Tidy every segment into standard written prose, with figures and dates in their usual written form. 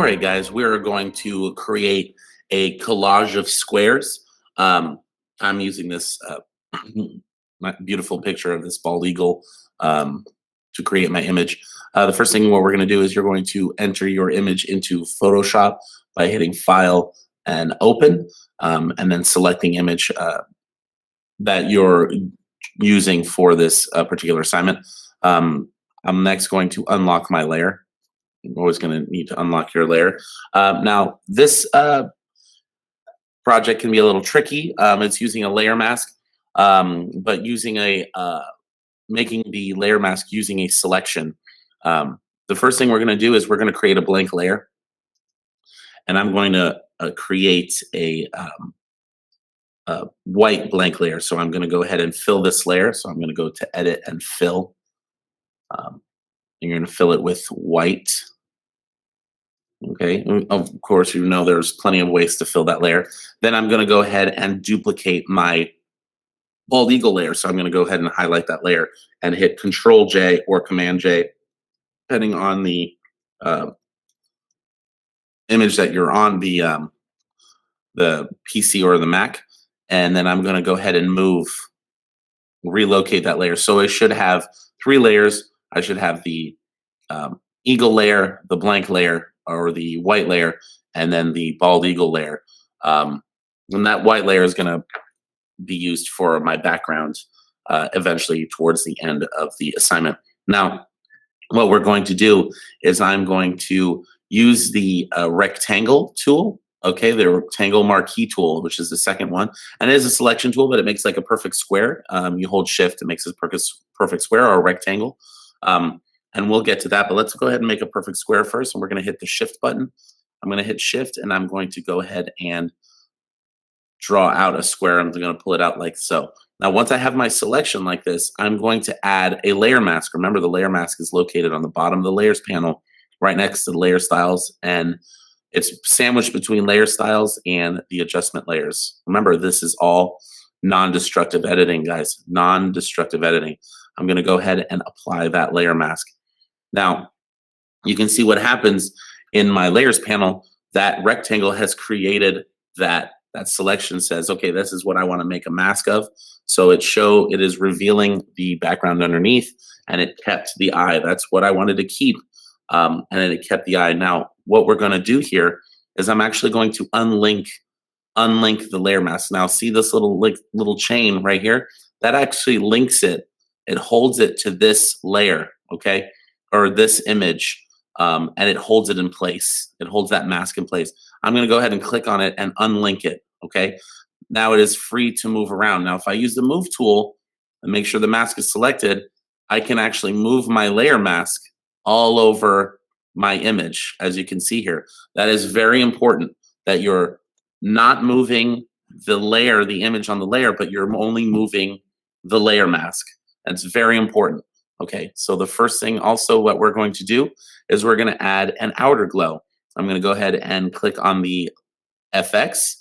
right, guys, we're going to create a collage of squares. I'm using this my beautiful picture of this bald eagle um, to create my image. The first thing what we're going to do is you're going to enter your image into Photoshop by hitting File and Open, and then selecting image that you're using for this particular assignment. I'm next going to unlock my layer. You're always going to need to unlock your layer. Now, this project can be a little tricky. It's using a layer mask, but using making the layer mask using a selection. The first thing we're going to do is we're going to create a blank layer, and I'm going to create a white blank layer. So I'm going to go ahead and fill this layer. So I'm going to go to Edit and Fill. And you're going to fill it with white. Okay, of course, you know there's plenty of ways to fill that layer. Then I'm going to go ahead and duplicate my bald eagle layer. So I'm going to go ahead and highlight that layer and hit Control J or Command J, depending on the image that you're on, the PC or the Mac. And then I'm going to go ahead and relocate that layer. So I should have 3 layers. I should have the eagle layer, the blank layer, or the white layer, and then the bald eagle layer. And that white layer is going to be used for my background eventually towards the end of the assignment. Now, what we're going to do is I'm going to use the rectangle tool, okay, the rectangle marquee tool, which is the second one. And it is a selection tool, but it makes like a perfect square. You hold shift, it makes a perfect square or a rectangle. And we'll get to that, but let's go ahead and make a perfect square first. And we're going to hit the shift button. I'm going to hit shift and I'm going to go ahead and draw out a square. I'm going to pull it out like so. Now, once I have my selection like this, I'm going to add a layer mask. Remember, the layer mask is located on the bottom of the layers panel, right next to the layer styles. And it's sandwiched between layer styles and the adjustment layers. Remember, this is all non-destructive editing, guys, non-destructive editing. I'm going to go ahead and apply that layer mask. Now, you can see what happens in my layers panel. That rectangle has created that selection says, okay, this is what I want to make a mask of. So it is revealing the background underneath, and it kept the eye. That's what I wanted to keep. And then it kept the eye. Now, what we're going to do here is I'm actually going to unlink the layer mask. Now, see this little chain right here? That actually links it. It holds it to this layer, okay, or this image, and it holds it in place. It holds that mask in place. I'm going to go ahead and click on it and unlink it, okay? Now it is free to move around. Now, if I use the Move tool and make sure the mask is selected, I can actually move my layer mask all over my image, as you can see here. That is very important, that you're not moving the image on the layer, but you're only moving the layer mask. That's very important. Okay, so the first thing also what we're going to do is we're going to add an outer glow. I'm going to go ahead and click on the FX,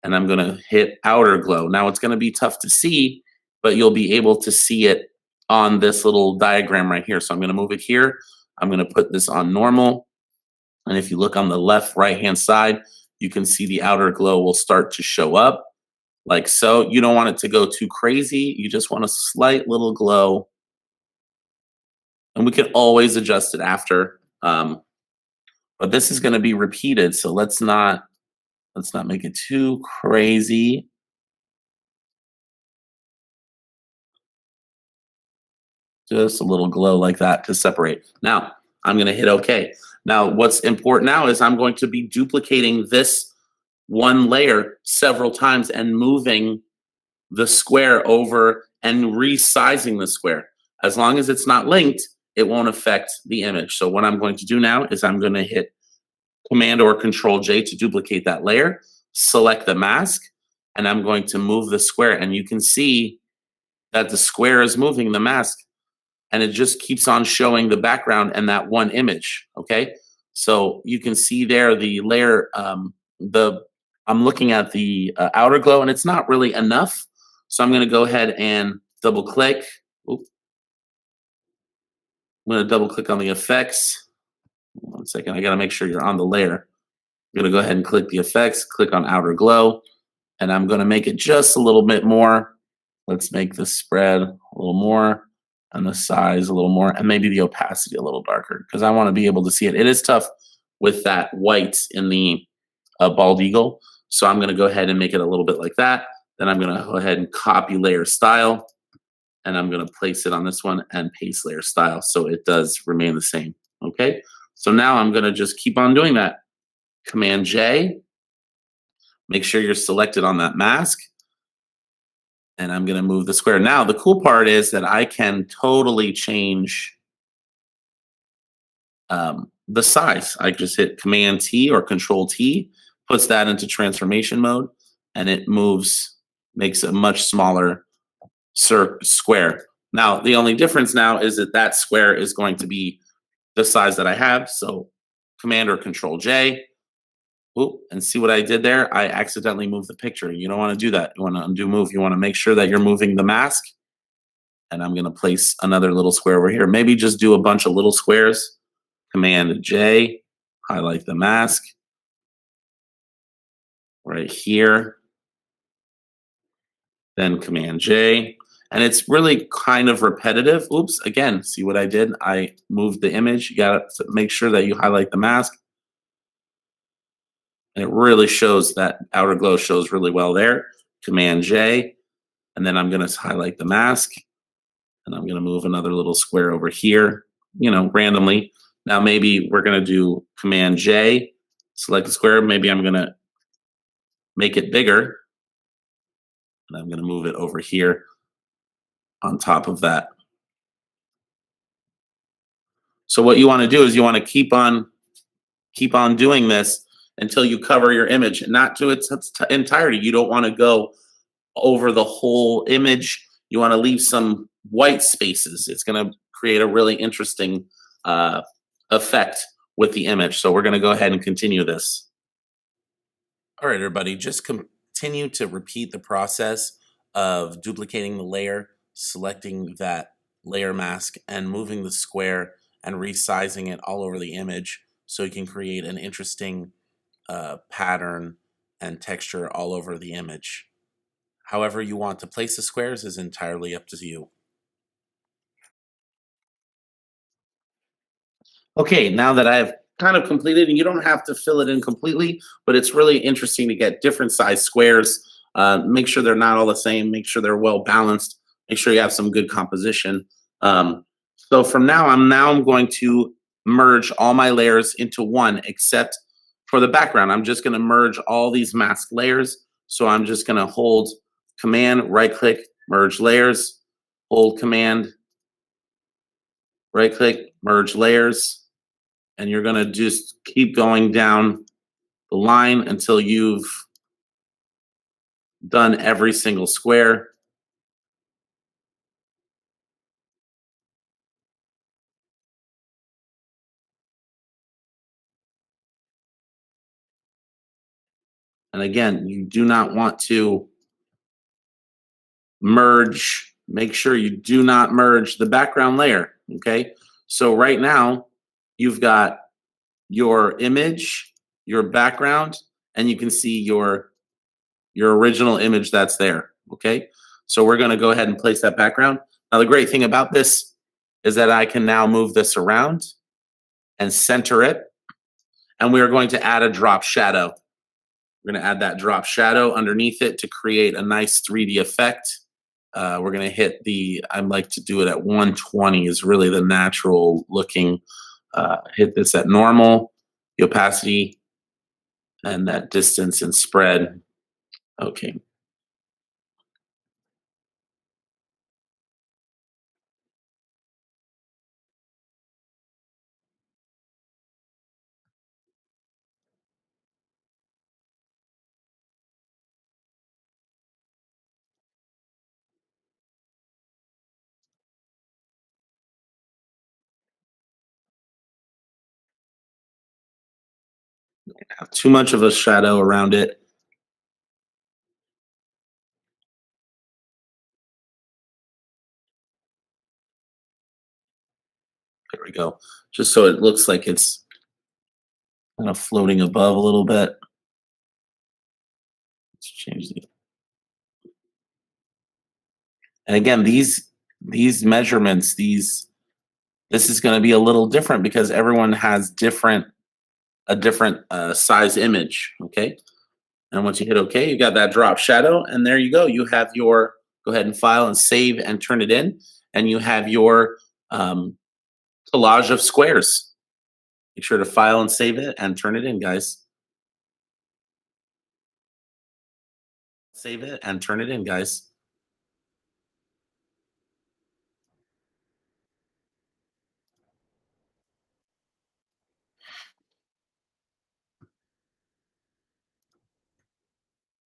and I'm going to hit outer glow. Now it's going to be tough to see, but you'll be able to see it on this little diagram right here. So I'm going to move it here. I'm going to put this on normal. And if you look on the left right-hand side, you can see the outer glow will start to show up like so. You don't want it to go too crazy. You just want a slight little glow. And we can always adjust it after. But this is going to be repeated, so let's not make it too crazy. Just a little glow like that to separate. Now, I'm going to hit OK. Now, what's important now is I'm going to be duplicating this one layer several times and moving the square over and resizing the square. As long as it's not linked, it won't affect the image. So what I'm going to do now is I'm going to hit Command or Control J to duplicate that layer, select the mask, and I'm going to move the square. And you can see that the square is moving the mask, and it just keeps on showing the background and that one image, okay? So you can see there the layer, I'm looking at the outer glow, and it's not really enough. So I'm going to go ahead and double click. I'm going to double click on the effects. One second, I gotta make sure you're on the layer. I'm gonna go ahead and click the effects, click on outer glow, and I'm gonna make it just a little bit more. Let's make the spread a little more and the size a little more and maybe the opacity a little darker because I want to be able to see it. It is tough with that white in the bald eagle. So I'm going to go ahead and make it a little bit like that. Then I'm going to go ahead and copy layer style and I'm going to place it on this one and paste layer style so it does remain the same. Okay. So now I'm going to just keep on doing that. Command J, make sure you're selected on that mask. And I'm going to move the square. Now, the cool part is that I can totally change the size. I just hit Command T or Control T, puts that into transformation mode, and it moves, makes a much smaller square. Now, the only difference now is that that square is going to be the size that I have. So Command or Control J. Oop, and see what I did there? I accidentally moved the picture. You don't want to do that. You want to undo move. You want to make sure that you're moving the mask. And I'm going to place another little square over here. Maybe just do a bunch of little squares. Command J, highlight the mask right here. Then Command J. And it's really kind of repetitive. Oops, again, see what I did? I moved the image. You got to make sure that you highlight the mask. And it really shows that outer glow shows really well there. Command J. And then I'm going to highlight the mask. And I'm going to move another little square over here, randomly. Now maybe we're going to do Command J, select the square. Maybe I'm going to make it bigger. And I'm going to move it over here on top of that. So what you want to do is you want to keep on doing this until you cover your image, and not to its entirety. You don't want to go over the whole image. You want to leave some white spaces. It's going to create a really interesting effect with the image. So we're going to go ahead and continue this. All right, everybody, just continue to repeat the process of duplicating the layer, selecting that layer mask, and moving the square and resizing it all over the image so you can create an interesting pattern and texture all over the image. However you want to place the squares is entirely up to you. Okay, now that I've kind of completed, and you don't have to fill it in completely, but it's really interesting to get different size squares. Make sure they're not all the same. Make sure they're well balanced. Make sure you have some good composition. So from now, I'm going to merge all my layers into one, except for the background. I'm just going to merge all these mask layers. So I'm just going to hold Command, right click, merge layers, hold Command, right click, merge layers. And you're going to just keep going down the line until you've done every single square. And again, you do not want to merge. Make sure you do not merge the background layer. Okay. So right now, you've got your image, your background, and you can see your original image that's there. Okay. So we're going to go ahead and place that background. Now, the great thing about this is that I can now move this around and center it. And we are going to add a drop shadow. We're going to add that drop shadow underneath it to create a nice 3D effect. We're going to hit I like to do it at 120 is really the natural looking. Hit this at normal, the opacity, and that distance and spread. Okay. Have too much of a shadow around it. There we go. Just so it looks like it's kind of floating above a little bit. Let's change the. And again, these measurements, this is going to be a little different because everyone has a different size image. Okay. And once you hit OK, you got that drop shadow, and there you go. You have your, go ahead and file and save and turn it in, and you have your collage of squares. Make sure to file and save it and turn it in, guys. Save it and turn it in, guys.